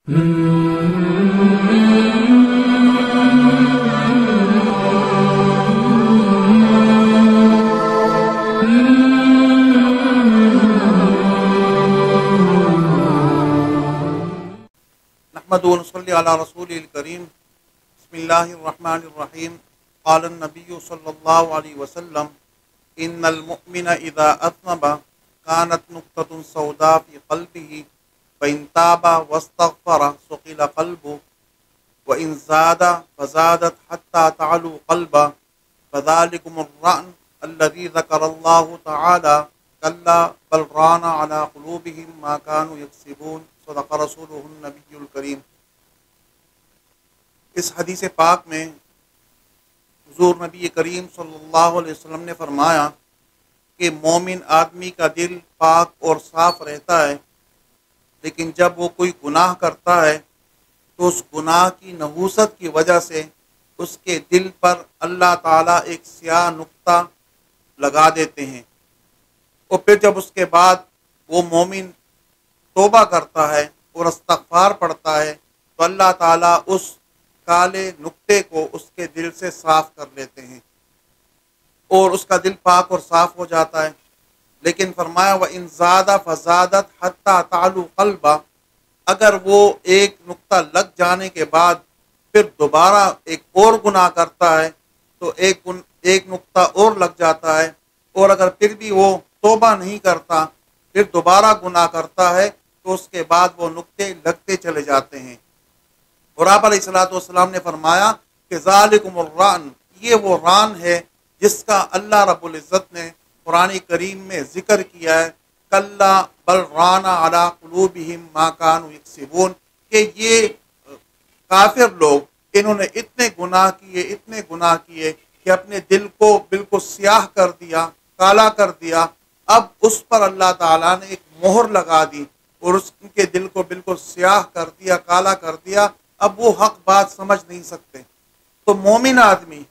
نحمد و نصلی علی رسول الکریم بسم اللہ الرحمن الرحیم قال النبی صلی اللہ علیہ وسلم ان المؤمن اذا اذنب كانت نقطة سوداء في قلبه فإن تاب واستغفر ثقل قلبه وإن زاد فزادت حتى تعلو قلبه فذلكم الرأن الذي ذكر الله تعالى كلا بل ران على قلوبهم ما كانوا يكسبون صدق رسوله النبی الکریم۔ اس حدیث پاک میں حضور نبی کریم صلی اللہ علیہ وسلم نے فرمایا کہ مومن آدمی کا دل پاک اور صاف رہتا ہے، لیکن جب وہ کوئی گناہ کرتا ہے تو اس گناہ کی نحوست کی وجہ سے اس کے دل پر اللہ تعالیٰ ایک سیاہ نقطہ لگا دیتے ہیں، اور پھر جب اس کے بعد وہ مومن توبہ کرتا ہے اور استغفار پڑھتا ہے تو اللہ تعالیٰ اس کالے نقطے کو اس کے دل سے صاف کر لیتے ہیں اور اس کا دل پاک اور صاف ہو جاتا ہے۔ لیکن فرمایا وَإِن زَادَ فَزَادَتْ حَتَّى تَعْلُو قَلْبًا، اگر وہ ایک نقطہ لگ جانے کے بعد پھر دوبارہ ایک اور گناہ کرتا ہے تو ایک نقطہ اور لگ جاتا ہے، اور اگر پھر بھی وہ توبہ نہیں کرتا پھر دوبارہ گناہ کرتا ہے تو اس کے بعد وہ نقطے لگتے چلے جاتے ہیں۔ اور آپ علیہ الصلوۃ والسلام نے فرمایا کہ ذالکم الران، یہ وہ ران ہے جس کا اللہ رب العزت نے قرآن کریم میں ذکر کیا ہے، کلا بل ران علی قلوبہم ما کانوا یکسبون، کہ یہ کافر لوگ انہوں نے اتنے گناہ کیے کہ اپنے دل کو بالکل سیاہ کر دیا، کالا کر دیا۔ اب اس پر اللہ تعالیٰ نے ایک مہر لگا دی اور اس کے دل کو بالکل سیاہ کر دیا، کالا کر دیا، اب وہ حق بات سمجھ نہیں سکتے۔ تو مومن آدمی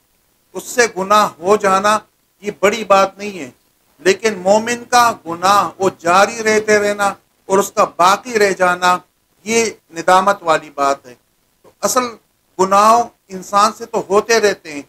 اس سے گناہ ہو جانا یہ بڑی بات نہیں ہے، لیکن مومن کا گناہ وہ جاری رہتے رہنا اور اس کا باقی رہ جانا یہ ندامت والی بات ہے۔ تو اصل گناہ انسان سے تو ہوتے رہتے ہیں،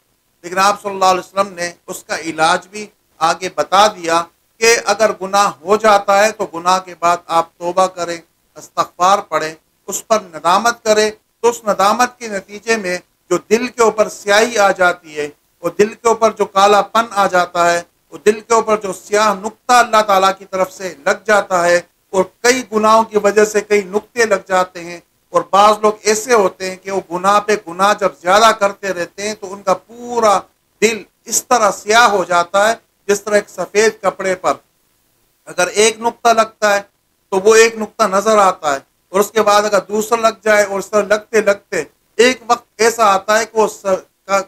لیکن آپ صلی اللہ علیہ وسلم نے اس کا علاج بھی آگے بتا دیا کہ اگر گناہ ہو جاتا ہے تو گناہ کے بعد آپ توبہ کریں، استغفار پڑھیں، اس پر ندامت کریں، تو اس ندامت کے نتیجے میں جو دل کے اوپر سیاہی آ جاتی ہے، وہ دل کے اوپر جو کالا پن آ جاتا ہے، وہ دل کے اوپر جو سیاہ نقطہ اللہ تعالیٰ کی طرف سے لگ جاتا ہے، اور کئی گناہوں کی وجہ سے کئی نقطے لگ جاتے ہیں، اور بعض لوگ ایسے ہوتے ہیں کہ وہ گناہ پہ گناہ جب زیادہ کرتے رہتے ہیں تو ان کا پورا دل اس طرح سیاہ ہو جاتا ہے جس طرح ایک سفید کپڑے پر اگر ایک نقطہ لگتا ہے تو وہ ایک نقطہ نظر آتا ہے، اور اس کے بعد اگر دوسرا لگ جائے اور اس طرح لگتے لگتے ایک وقت ایسا آتا ہے کہ وہ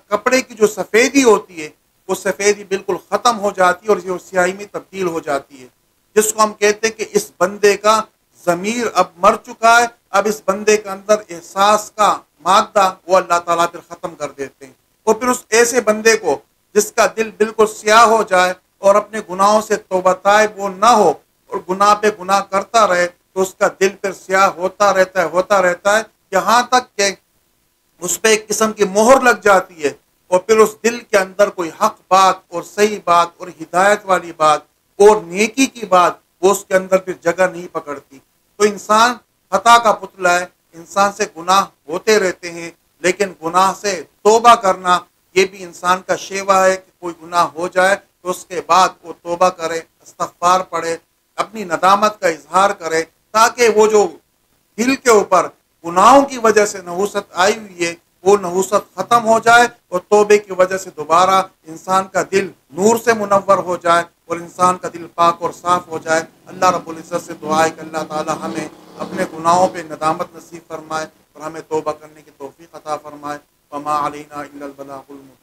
کپڑے کی جو سفیدی ہوتی ہے وہ سفیدی بالکل ختم ہو جاتی ہے اور یہ سیاہی میں تبدیل ہو جاتی ہے، جس کو ہم کہتے ہیں کہ اس بندے کا ضمیر اب مر چکا ہے، اب اس بندے کے اندر احساس کا مادہ وہ اللہ تعالیٰ پھر ختم کر دیتے ہیں، اور پھر اس ایسے بندے کو جس کا دل بالکل سیاہ ہو جائے اور اپنے گناہوں سے توبہ طائب وہ نہ ہو اور گناہ پہ گناہ کرتا رہے تو اس کا دل پھر سیاہ ہوتا رہتا ہے یہاں تک کہ اس پہ ایک قسم کی مہر لگ جاتی ہے، اور پھر اس دل کے اندر کوئی حق بات اور صحیح بات اور ہدایت والی بات اور نیکی کی بات وہ اس کے اندر پھر جگہ نہیں پکڑتی۔ تو انسان خطا کا پتلا ہے، انسان سے گناہ ہوتے رہتے ہیں، لیکن گناہ سے توبہ کرنا یہ بھی انسان کا شیوا ہے کہ کوئی گناہ ہو جائے تو اس کے بعد وہ توبہ کرے، استغفار پڑھے، اپنی ندامت کا اظہار کرے، تاکہ وہ جو دل کے اوپر گناہوں کی وجہ سے نحوست آئی ہوئی ہے وہ نحوست ختم ہو جائے، اور توبے کی وجہ سے دوبارہ انسان کا دل نور سے منور ہو جائے اور انسان کا دل پاک اور صاف ہو جائے۔ اللہ رب العزت سے دعا ہے کہ اللہ تعالی ہمیں اپنے گناہوں پہ ندامت نصیب فرمائے اور ہمیں توبہ کرنے کی توفیق عطا فرمائے۔ وما علینا الا البلاغ المبین۔